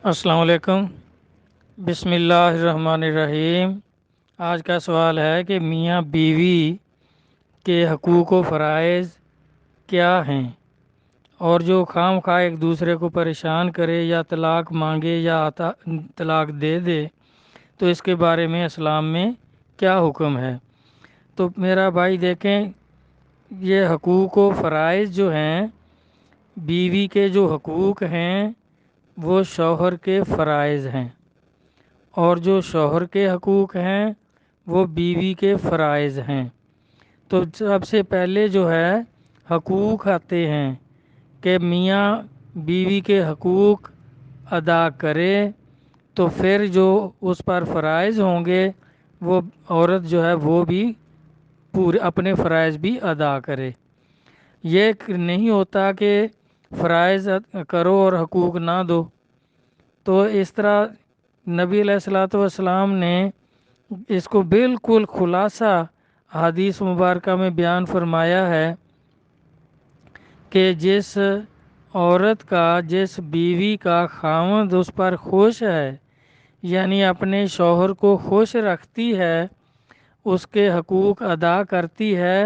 السلام علیکم۔ بسم اللہ الرحمن الرحیم۔ آج کا سوال ہے کہ میاں بیوی کے حقوق و فرائض کیا ہیں، اور جو خام خواہ ایک دوسرے کو پریشان کرے یا طلاق مانگے یا طلاق دے دے تو اس کے بارے میں اسلام میں کیا حکم ہے۔ تو میرا بھائی دیکھیں، یہ حقوق و فرائض جو ہیں، بیوی کے جو حقوق ہیں وہ شوہر کے فرائض ہیں، اور جو شوہر کے حقوق ہیں وہ بیوی کے فرائض ہیں۔ تو سب سے پہلے جو ہے حقوق آتے ہیں کہ میاں بیوی کے حقوق ادا کرے، تو پھر جو اس پر فرائض ہوں گے وہ عورت جو ہے وہ بھی پورے اپنے فرائض بھی ادا کرے۔ یہ نہیں ہوتا کہ فرائض کرو اور حقوق نہ دو۔ تو اس طرح نبی علیہ الصلوۃ والسلام نے اس کو بالکل خلاصہ حدیث مبارکہ میں بیان فرمایا ہے کہ جس عورت کا، جس بیوی کا خاوند اس پر خوش ہے، یعنی اپنے شوہر کو خوش رکھتی ہے، اس کے حقوق ادا کرتی ہے،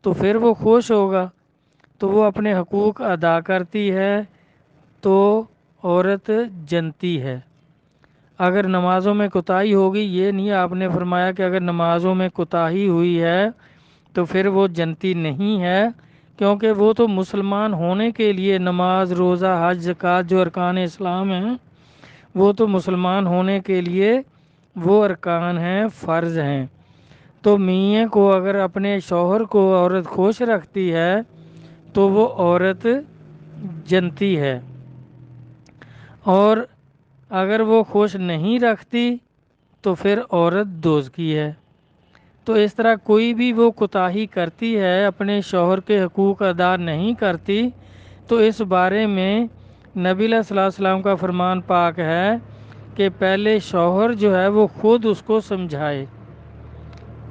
تو پھر وہ خوش ہوگا۔ تو وہ اپنے حقوق ادا کرتی ہے تو عورت جنتی ہے۔ اگر نمازوں میں کوتاہی ہوگی، یہ نہیں آپ نے فرمایا کہ اگر نمازوں میں کوتاہی ہوئی ہے تو پھر وہ جنتی نہیں ہے، کیونکہ وہ تو مسلمان ہونے کے لیے نماز، روزہ، حج، زکوٰۃ جو ارکان اسلام ہیں، وہ تو مسلمان ہونے کے لیے وہ ارکان ہیں، فرض ہیں۔ تو میاں کو اگر اپنے شوہر کو عورت خوش رکھتی ہے تو وہ عورت جنتی ہے، اور اگر وہ خوش نہیں رکھتی تو پھر عورت دوزخی ہے۔ تو اس طرح کوئی بھی وہ کوتاہی کرتی ہے، اپنے شوہر کے حقوق ادا نہیں کرتی، تو اس بارے میں نبی علیہ الصلوۃ والسلام کا فرمان پاک ہے کہ پہلے شوہر جو ہے وہ خود اس کو سمجھائے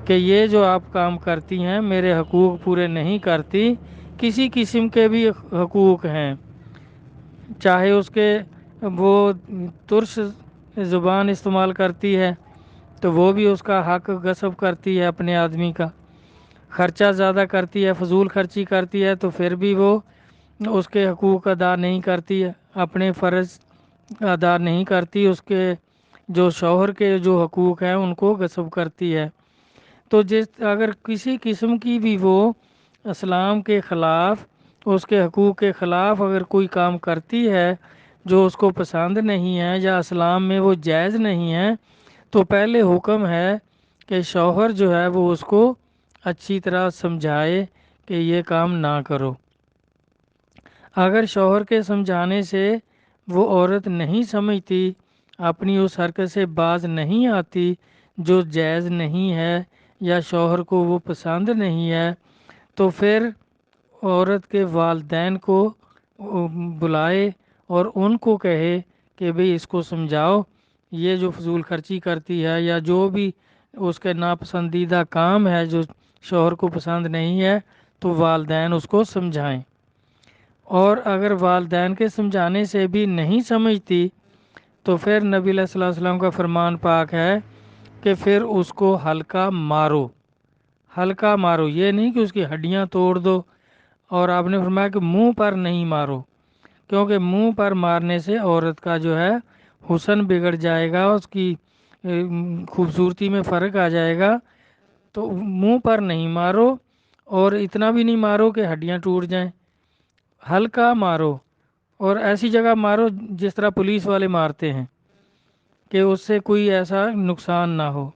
کہ یہ جو آپ کام کرتی ہیں میرے حقوق پورے نہیں کرتی۔ کسی قسم کے بھی حقوق ہیں، چاہے اس کے وہ ترش زبان استعمال کرتی ہے تو وہ بھی اس کا حق غصب کرتی ہے، اپنے آدمی کا خرچہ زیادہ کرتی ہے، فضول خرچی کرتی ہے، تو پھر بھی وہ اس کے حقوق ادا نہیں کرتی ہے، اپنے فرض ادا نہیں کرتی، اس کے جو شوہر کے جو حقوق ہیں ان کو غصب کرتی ہے۔ تو اگر کسی قسم کی بھی وہ اسلام کے خلاف، اس کے حقوق کے خلاف اگر کوئی کام کرتی ہے جو اس کو پسند نہیں ہے یا اسلام میں وہ جائز نہیں ہے، تو پہلے حکم ہے کہ شوہر جو ہے وہ اس کو اچھی طرح سمجھائے کہ یہ کام نہ کرو۔ اگر شوہر کے سمجھانے سے وہ عورت نہیں سمجھتی، اپنی اس حرکت سے باز نہیں آتی جو جائز نہیں ہے یا شوہر کو وہ پسند نہیں ہے، تو پھر عورت کے والدین کو بلائے اور ان کو کہے کہ بھئی اس کو سمجھاؤ، یہ جو فضول خرچی کرتی ہے یا جو بھی اس کے ناپسندیدہ کام ہے جو شوہر کو پسند نہیں ہے، تو والدین اس کو سمجھائیں۔ اور اگر والدین کے سمجھانے سے بھی نہیں سمجھتی تو پھر نبی علیہ الصلوۃ والسلام کا فرمان پاک ہے کہ پھر اس کو ہلکا مارو۔ ہلکا مارو، یہ نہیں کہ اس کی ہڈیاں توڑ دو، اور آپ نے فرمایا کہ منہ پر نہیں مارو، کیونکہ منہ پر مارنے سے عورت کا جو ہے حسن بگڑ جائے گا، اس کی خوبصورتی میں فرق آ جائے گا۔ تو منہ پر نہیں مارو، اور اتنا بھی نہیں مارو کہ ہڈیاں ٹوٹ جائیں، ہلکا مارو، اور ایسی جگہ مارو جس طرح پولیس والے مارتے ہیں کہ اس سے کوئی ایسا نقصان نہ ہو۔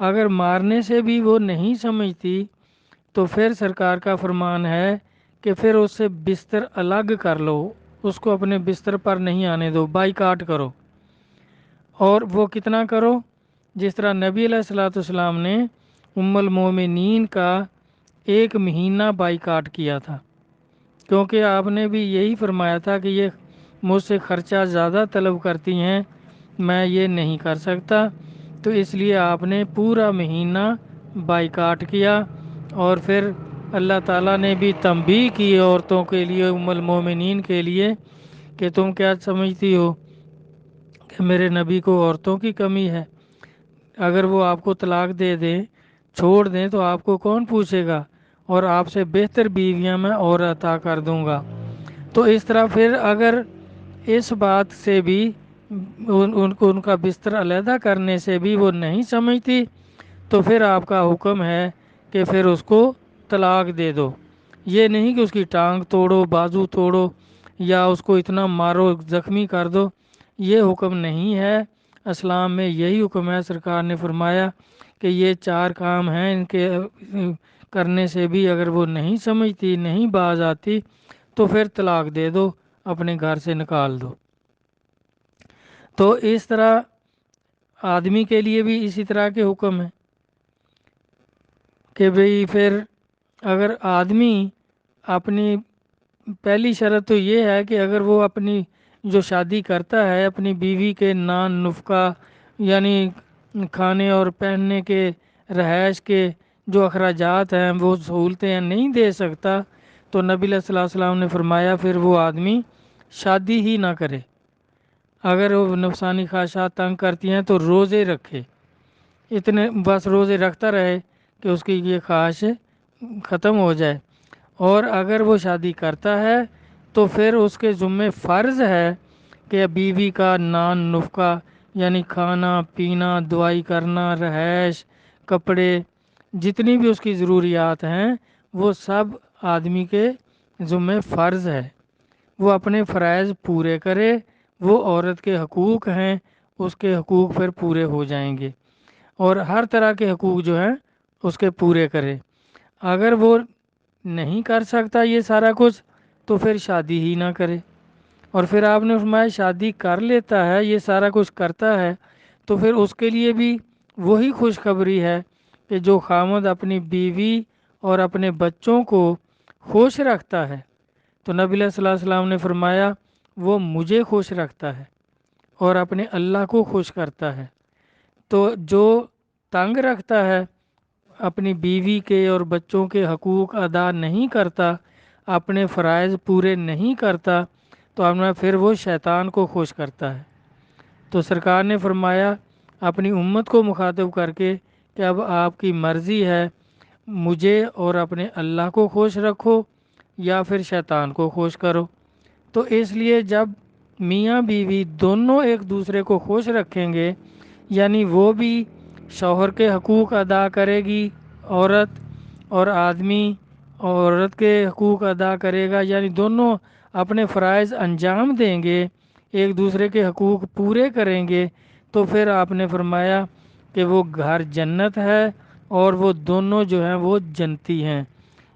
اگر مارنے سے بھی وہ نہیں سمجھتی تو پھر سرکار کا فرمان ہے کہ پھر اس سے بستر الگ کر لو، اس کو اپنے بستر پر نہیں آنے دو، بائیکاٹ کرو۔ اور وہ کتنا کرو؟ جس طرح نبی علیہ الصلوۃ والسلام نے ام المومنین کا 1 مہینہ بائیکاٹ کیا تھا، کیونکہ آپ نے بھی یہی فرمایا تھا کہ یہ مجھ سے خرچہ زیادہ طلب کرتی ہیں، میں یہ نہیں کر سکتا، تو اس لیے آپ نے پورا مہینہ بائیکاٹ کیا۔ اور پھر اللہ تعالیٰ نے بھی تنبیہ کی عورتوں کے لیے، ام المومنین کے لیے، کہ تم کیا سمجھتی ہو میرے نبی کو عورتوں کی کمی ہے، اگر وہ آپ کو طلاق دے دیں، چھوڑ دیں، تو آپ کو کون پوچھے گا، اور آپ سے بہتر بیویاں میں اور عطا کر دوں گا۔ تو اس طرح پھر اگر اس بات سے بھی ان کا بستر علیحدہ کرنے سے بھی وہ نہیں سمجھتی، تو پھر آپ کا حکم ہے کہ پھر اس کو طلاق دے دو۔ یہ نہیں کہ اس کی ٹانگ توڑو، بازو توڑو، یا اس کو اتنا مارو، زخمی کر دو، یہ حکم نہیں ہے۔ اسلام میں یہی حکم ہے، سرکار نے فرمایا کہ یہ 4 کام ہیں، ان کے کرنے سے بھی اگر وہ نہیں سمجھتی، نہیں باز آتی، تو پھر طلاق دے دو، اپنے گھر سے نکال دو۔ تو اس طرح آدمی کے لیے بھی اسی طرح کے حکم ہیں کہ بھئی پھر اگر آدمی اپنی پہلی شرط تو یہ ہے کہ اگر وہ اپنی جو شادی کرتا ہے اپنی بیوی کے نان نفقہ، یعنی کھانے اور پہننے کے، رہائش کے جو اخراجات ہیں، وہ سہولتیں ہیں، نہیں دے سکتا، تو نبی صلی اللہ علیہ وسلم نے فرمایا پھر وہ آدمی شادی ہی نہ کرے۔ اگر وہ نفسانی خواہشات تنگ کرتی ہیں تو روزے رکھے، اتنے بس روزے رکھتا رہے کہ اس کی یہ خواہش ختم ہو جائے۔ اور اگر وہ شادی کرتا ہے تو پھر اس کے ذمہ فرض ہے کہ بیوی کا نان نفقہ، یعنی کھانا پینا، دوائی کرنا، رہائش، کپڑے، جتنی بھی اس کی ضروریات ہیں، وہ سب آدمی کے ذمہ فرض ہے۔ وہ اپنے فرائض پورے کرے، وہ عورت کے حقوق ہیں، اس کے حقوق پھر پورے ہو جائیں گے، اور ہر طرح کے حقوق جو ہیں اس کے پورے کرے۔ اگر وہ نہیں کر سکتا یہ سارا کچھ تو پھر شادی ہی نہ کرے۔ اور پھر آپ نے فرمایا شادی کر لیتا ہے، یہ سارا کچھ کرتا ہے، تو پھر اس کے لیے بھی وہی خوشخبری ہے کہ جو خامد اپنی بیوی اور اپنے بچوں کو خوش رکھتا ہے، تو نبی صلی اللہ علیہ وسلم نے فرمایا وہ مجھے خوش رکھتا ہے اور اپنے اللہ کو خوش کرتا ہے۔ تو جو تنگ رکھتا ہے، اپنی بیوی کے اور بچوں کے حقوق ادا نہیں کرتا، اپنے فرائض پورے نہیں کرتا، تو پھر وہ شیطان کو خوش کرتا ہے۔ تو سرکار نے فرمایا اپنی امت کو مخاطب کر کے کہ اب آپ کی مرضی ہے، مجھے اور اپنے اللہ کو خوش رکھو یا پھر شیطان کو خوش کرو۔ تو اس لیے جب میاں بیوی دونوں ایک دوسرے کو خوش رکھیں گے، یعنی وہ بھی شوہر کے حقوق ادا کرے گی عورت، اور آدمی عورت کے حقوق ادا کرے گا، یعنی دونوں اپنے فرائض انجام دیں گے، ایک دوسرے کے حقوق پورے کریں گے، تو پھر آپ نے فرمایا کہ وہ گھر جنت ہے، اور وہ دونوں جو ہیں وہ جنتی ہیں،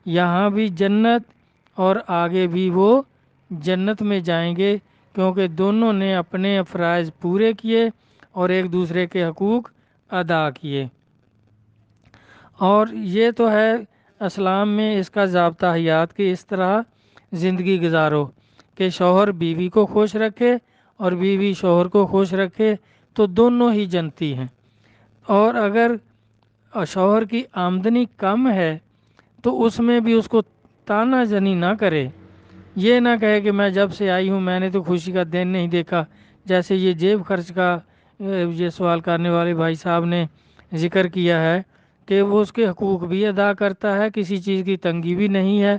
یہاں بھی جنت اور آگے بھی وہ جنت میں جائیں گے، کیونکہ دونوں نے اپنے فرائض پورے کیے اور ایک دوسرے کے حقوق ادا کیے۔ اور یہ تو ہے اسلام میں اس کا ضابطہ حیات کہ اس طرح زندگی گزارو کہ شوہر بیوی کو خوش رکھے اور بیوی شوہر کو خوش رکھے، تو دونوں ہی جنتی ہیں۔ اور اگر شوہر کی آمدنی کم ہے تو اس میں بھی اس کو تانا زنی نہ کرے، یہ نہ کہے کہ میں جب سے آئی ہوں میں نے تو خوشی کا دن نہیں دیکھا، جیسے یہ جیب خرچ کا یہ سوال کرنے والے بھائی صاحب نے ذکر کیا ہے کہ وہ اس کے حقوق بھی ادا کرتا ہے، کسی چیز کی تنگی بھی نہیں ہے،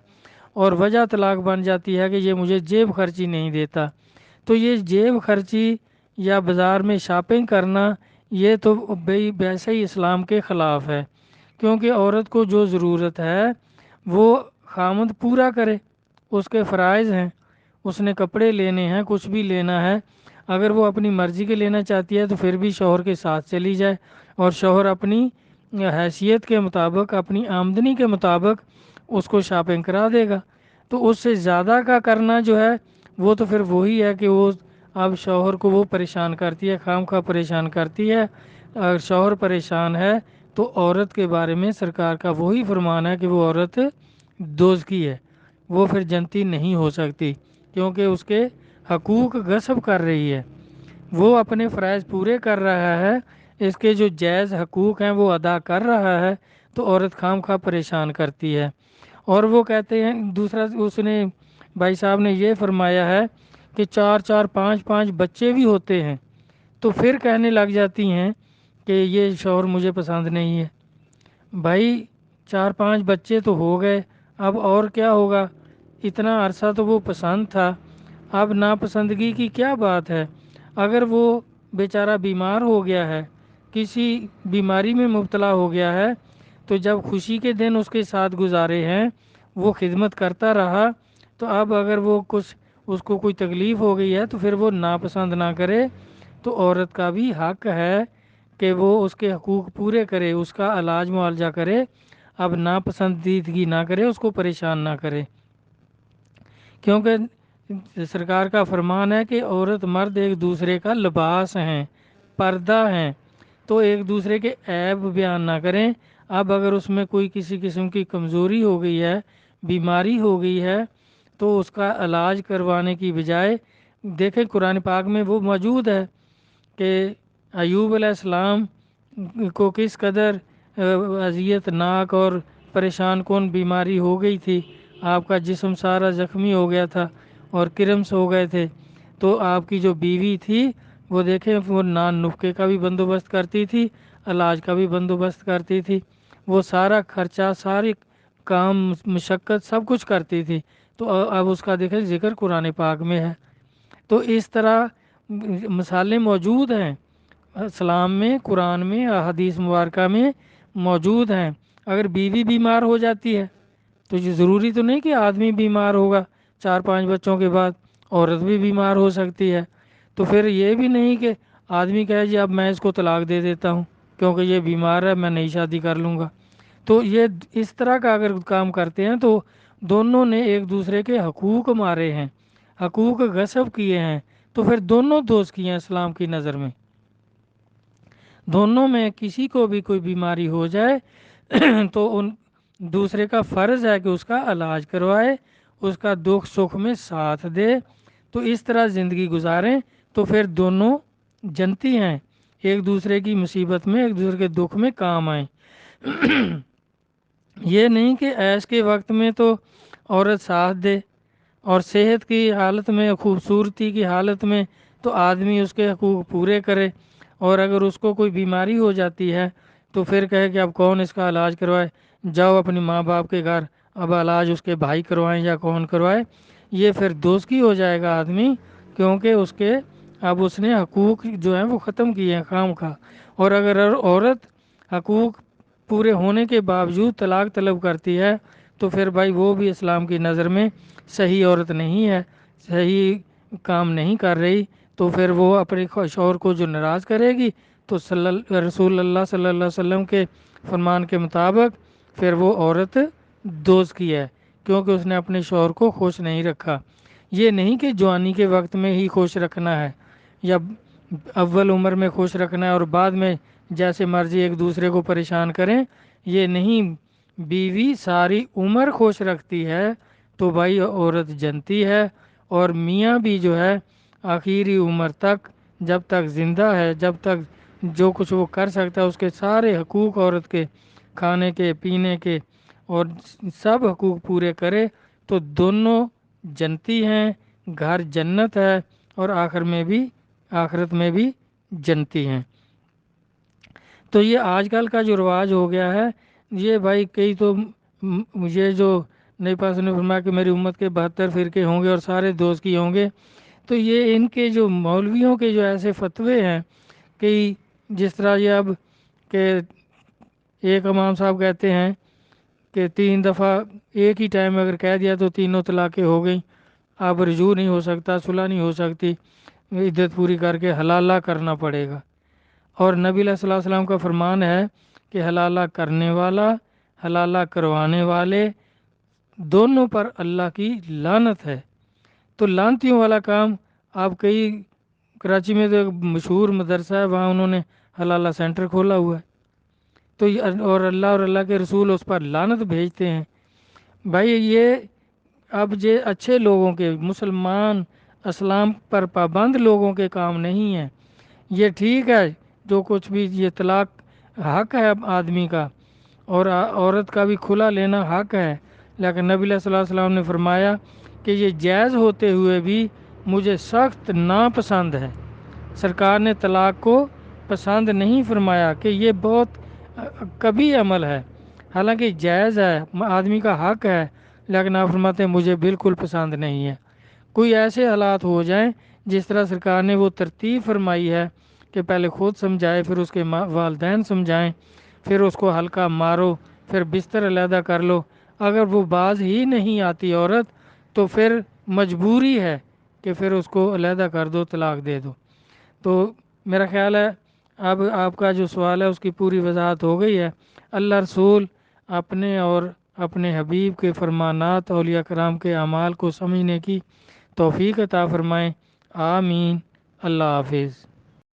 اور وجہ طلاق بن جاتی ہے کہ یہ مجھے جیب خرچی نہیں دیتا۔ تو یہ جیب خرچی یا بازار میں شاپنگ کرنا، یہ تو ویسے ہی اسلام کے خلاف ہے، کیونکہ عورت کو جو ضرورت ہے وہ خامد پورا کرے، اس کے فرائض ہیں، اس نے کپڑے لینے ہیں، کچھ بھی لینا ہے، اگر وہ اپنی مرضی کے لینا چاہتی ہے تو پھر بھی شوہر کے ساتھ چلی جائے، اور شوہر اپنی حیثیت کے مطابق، اپنی آمدنی کے مطابق اس کو شاپنگ کرا دے گا۔ تو اس سے زیادہ کا کرنا جو ہے وہ تو پھر وہی ہے کہ وہ اب شوہر کو وہ پریشان کرتی ہے، خام خواہ پریشان کرتی ہے۔ اگر شوہر پریشان ہے تو عورت کے بارے میں سرکار کا وہی فرمان ہے کہ وہ عورت دوزخی ہے، وہ پھر جنتی نہیں ہو سکتی، کیونکہ اس کے حقوق غصب کر رہی ہے، وہ اپنے فرائض پورے کر رہا ہے، اس کے جو جائز حقوق ہیں وہ ادا کر رہا ہے، تو عورت خام خواہ پریشان کرتی ہے۔ اور وہ کہتے ہیں دوسرا، اس نے بھائی صاحب نے یہ فرمایا ہے کہ 4 4 5 5 بچے بھی ہوتے ہیں، تو پھر کہنے لگ جاتی ہیں کہ یہ شوہر مجھے پسند نہیں ہے۔ بھائی 4-5 بچے تو ہو گئے، اب اور کیا ہوگا؟ اتنا عرصہ تو وہ پسند تھا، اب ناپسندگی کی کیا بات ہے؟ اگر وہ بیچارہ بیمار ہو گیا ہے، کسی بیماری میں مبتلا ہو گیا ہے، تو جب خوشی کے دن اس کے ساتھ گزارے ہیں وہ خدمت کرتا رہا، تو اب اگر وہ کچھ اس کو کوئی تکلیف ہو گئی ہے تو پھر وہ ناپسند نہ کرے۔ تو عورت کا بھی حق ہے کہ وہ اس کے حقوق پورے کرے، اس کا علاج معالجہ کرے، اب ناپسندیدگی نہ کرے، اس کو پریشان نہ کرے۔ کیونکہ سرکار کا فرمان ہے کہ عورت مرد ایک دوسرے کا لباس ہیں، پردہ ہیں، تو ایک دوسرے کے عیب بیان نہ کریں۔ اب اگر اس میں کوئی کسی قسم کی کمزوری ہو گئی ہے، بیماری ہو گئی ہے، تو اس کا علاج کروانے کی بجائے دیکھیں قرآن پاک میں وہ موجود ہے کہ ایوب علیہ السلام کو کس قدر اذیت ناک اور پریشان کن بیماری ہو گئی تھی، آپ کا جسم سارا زخمی ہو گیا تھا اور کرمس ہو گئے تھے، تو آپ کی جو بیوی تھی وہ دیکھیں وہ نان نفقے کا بھی بندوبست کرتی تھی، علاج کا بھی بندوبست کرتی تھی، وہ سارا خرچہ، ساری کام، مشقت سب کچھ کرتی تھی، تو اب اس کا دیکھیں ذکر قرآن پاک میں ہے۔ تو اس طرح مثالیں موجود ہیں اسلام میں، قرآن میں، احادیث مبارکہ میں موجود ہیں۔ اگر بیوی بیمار ہو جاتی ہے تو یہ ضروری تو نہیں کہ آدمی بیمار ہوگا 4-5 بچوں کے بعد، عورت بھی بیمار ہو سکتی ہے، تو پھر یہ بھی نہیں کہ آدمی کہے جی اب میں اس کو طلاق دے دیتا ہوں کیونکہ یہ بیمار ہے، میں نئی شادی کر لوں گا۔ تو یہ اس طرح کا اگر کام کرتے ہیں تو دونوں نے ایک دوسرے کے حقوق مارے ہیں، حقوق غصب کیے ہیں، تو پھر دونوں دوست کیے ہیں اسلام کی نظر میں۔ دونوں میں کسی کو بھی کوئی بیماری ہو جائے تو ان دوسرے کا فرض ہے کہ اس کا علاج کروائے، اس کا دکھ سکھ میں ساتھ دے، تو اس طرح زندگی گزاریں تو پھر دونوں جنتی ہیں، ایک دوسرے کی مصیبت میں، ایک دوسرے کے دکھ میں کام آئیں۔ یہ نہیں کہ عیش کے وقت میں تو عورت ساتھ دے اور صحت کی حالت میں، خوبصورتی کی حالت میں تو آدمی اس کے حقوق پورے کرے، اور اگر اس کو کوئی بیماری ہو جاتی ہے تو پھر کہے کہ اب کون اس کا علاج کروائے، جاؤ اپنی ماں باپ کے گھر، اب علاج اس کے بھائی کروائیں یا کون کروائے، یہ پھر دوزخی ہو جائے گا آدمی، کیونکہ اس کے اب اس نے حقوق جو ہیں وہ ختم کیے ہیں خام خواہ۔ اور اگر عورت حقوق پورے ہونے کے باوجود طلاق طلب کرتی ہے تو پھر بھائی وہ بھی اسلام کی نظر میں صحیح عورت نہیں ہے، صحیح کام نہیں کر رہی، تو پھر وہ اپنے شوہر کو جو ناراض کرے گی تو رسول اللہ صلی اللہ علیہ وسلم کے فرمان کے مطابق پھر وہ عورت دوزخی ہے، کیونکہ اس نے اپنے شوہر کو خوش نہیں رکھا۔ یہ نہیں کہ جوانی کے وقت میں ہی خوش رکھنا ہے یا اول عمر میں خوش رکھنا ہے اور بعد میں جیسے مرضی ایک دوسرے کو پریشان کریں، یہ نہیں۔ بیوی ساری عمر خوش رکھتی ہے تو بھائی عورت جنتی ہے، اور میاں بھی جو ہے آخری عمر تک، جب تک زندہ ہے، جب تک جو کچھ وہ کر سکتا ہے اس کے سارے حقوق عورت کے، کھانے کے، پینے کے اور سب حقوق پورے کرے، تو دونوں جنتی ہیں، گھر جنت ہے، اور آخرت میں بھی جنتی ہیں۔ تو یہ آج کل کا جو رواج ہو گیا ہے، یہ بھائی کئی تو یہ جو نبی پاک نے فرمایا کہ میری امت کے 72 فرقے ہوں گے اور سارے دوزخی ہوں گے، تو یہ ان کے جو مولویوں کے جو ایسے فتوے ہیں کہ جس طرح یہ اب کہ ایک امام صاحب کہتے ہیں کہ 3 دفعہ ایک ہی ٹائم اگر کہہ دیا تو تینوں طلاقیں ہو گئیں، اب رجوع نہیں ہو سکتا، صلح نہیں ہو سکتی، عدت پوری کر کے حلالہ کرنا پڑے گا۔ اور نبی علیہ الصلوۃ والسلام کا فرمان ہے کہ حلالہ کرنے والا، حلالہ کروانے والے دونوں پر اللہ کی لعنت ہے۔ تو لعنتیوں والا کام آپ کئی کراچی میں تو ایک مشہور مدرسہ ہے، وہاں انہوں نے حلالہ سینٹر کھولا ہوا ہے، تو اور اللہ کے رسول اس پر لعنت بھیجتے ہیں۔ بھائی یہ اب یہ اچھے لوگوں کے، مسلمان اسلام پر پابند لوگوں کے کام نہیں ہیں۔ یہ ٹھیک ہے جو کچھ بھی یہ طلاق حق ہے آدمی کا، اور عورت کا بھی کھلا لینا حق ہے، لیکن نبی علیہ الصلوۃ والسلام نے فرمایا کہ یہ جائز ہوتے ہوئے بھی مجھے سخت ناپسند ہے، سرکار نے طلاق کو پسند نہیں فرمایا کہ یہ بہت کبھی عمل ہے، حالانکہ جائز ہے، آدمی کا حق ہے، لیکن آپ فرماتے ہیں مجھے بالکل پسند نہیں ہے۔ کوئی ایسے حالات ہو جائیں جس طرح سرکار نے وہ ترتیب فرمائی ہے کہ پہلے خود سمجھائے، پھر اس کے والدین سمجھائیں، پھر اس کو ہلکا مارو، پھر بستر علیحدہ کر لو، اگر وہ باز ہی نہیں آتی عورت تو پھر مجبوری ہے کہ پھر اس کو علیحدہ کر دو، طلاق دے دو۔ تو میرا خیال ہے اب آپ کا جو سوال ہے اس کی پوری وضاحت ہو گئی ہے۔ اللہ رسول اپنے اور اپنے حبیب کے فرمانات، اولیاء کرام کے اعمال کو سمجھنے کی توفیق عطا فرمائیں، آمین۔ اللہ حافظ۔